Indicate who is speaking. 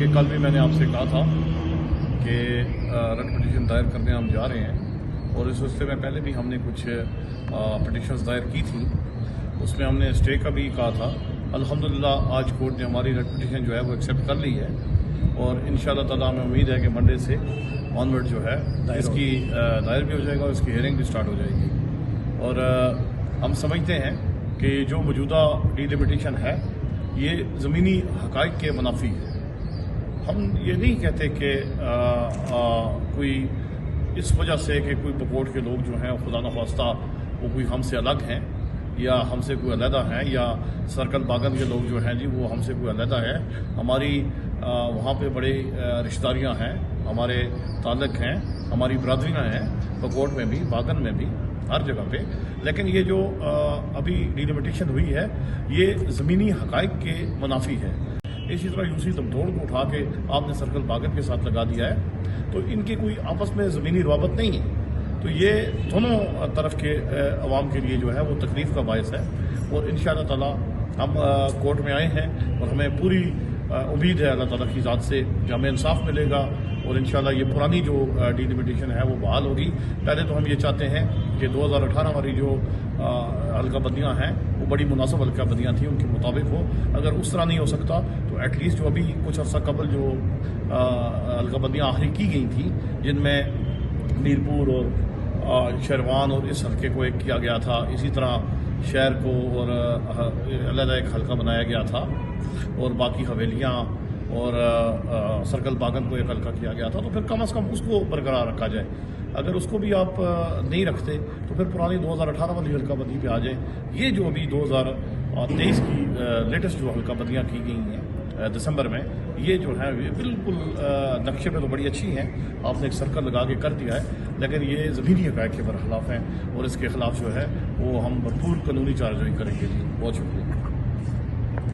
Speaker 1: کہ کل بھی میں نے آپ سے کہا تھا کہ رٹ پٹیشن دائر کرنے ہم جا رہے ہیں، اور اس سلسلے میں پہلے بھی ہم نے کچھ پٹیشنز دائر کی تھیں، اس میں ہم نے اسٹے کا بھی کہا تھا۔ الحمدللہ آج کورٹ نے ہماری رٹ پٹیشن جو ہے وہ ایکسیپٹ کر لی ہے، اور انشاءاللہ تعالیٰ ہمیں امید ہے کہ منڈے سے آنورڈ جو ہے اس کی دائر بھی ہو جائے گا اور اس کی ہیئرنگ بھی سٹارٹ ہو جائے گی۔ اور ہم سمجھتے ہیں کہ جو موجودہ ڈیلیمیٹیشن ہے یہ زمینی حقائق کے منافی ہے۔ ہم یہ نہیں کہتے کہ کوئی اس وجہ سے کہ کوئی بکوٹ کے لوگ جو ہیں خدا نخواستہ وہ کوئی ہم سے الگ ہیں یا ہم سے کوئی علیحدہ ہیں، یا سرکل باغن کے لوگ جو ہیں جی وہ ہم سے کوئی علیحدہ ہے۔ ہماری وہاں پہ بڑے رشتہ داریاں ہیں، ہمارے تعلق ہیں، ہماری برادریاں ہیں، بکوٹ میں بھی، باغن میں بھی، ہر جگہ پہ۔ لیکن یہ جو ابھی ڈیلیمیٹیشن ہوئی ہے یہ زمینی حقائق کے منافی ہے۔ اسی طرح یوسی دمدوڑ کو اٹھا کے آپ نے سرکل باغن کے ساتھ لگا دیا ہے، تو ان کے کوئی آپس میں زمینی روابط نہیں ہے۔ تو یہ دونوں طرف کے عوام کے لیے جو ہے وہ تکلیف کا باعث ہے، اور انشاءاللہ تعالیٰ ہم کورٹ میں آئے ہیں اور ہمیں پوری امید ہے اللہ تعالیٰ کی ذات سے کہ ہمیں انصاف ملے گا، اور انشاءاللہ یہ پرانی جو ڈیلیمیٹیشن ہے وہ بحال ہوگی۔ پہلے تو ہم یہ چاہتے ہیں کہ 2018 والی جو حلقہ بندیاں ہیں وہ بڑی مناسب حلقہ بندیاں تھیں، ان کے مطابق ہو۔ اگر اس طرح نہیں ہو سکتا تو ایٹ لیسٹ جو ابھی کچھ عرصہ قبل جو حلقہ بندیاں آخری کی گئی تھیں، جن میں میرپور اور شیروان اور اس حلقے کو ایک کیا گیا تھا، اسی طرح شہر کو اور علیحدہ ایک حلقہ بنایا گیا تھا، اور باقی حویلیاں اور سرکل باغن کو ایک حلقہ کیا گیا تھا، تو پھر کم از کم اس کو برقرار رکھا جائے۔ اگر اس کو بھی آپ نہیں رکھتے تو پھر پرانی 2018 والی حلقہ بندی پہ آ جائیں۔ یہ جو ابھی 2023 کی لیٹسٹ جو حلقہ بندیاں کی گئی ہیں دسمبر میں، یہ جو ہیں بالکل نقشے پہ تو بڑی اچھی ہیں، آپ نے ایک سرکل لگا کے کر دیا ہے، لیکن یہ زمینی حقائق کے برخلاف ہیں، اور اس کے خلاف جو ہے وہ ہم بھرپور قانونی چارجوئی کریں گے۔ بہت شکریہ۔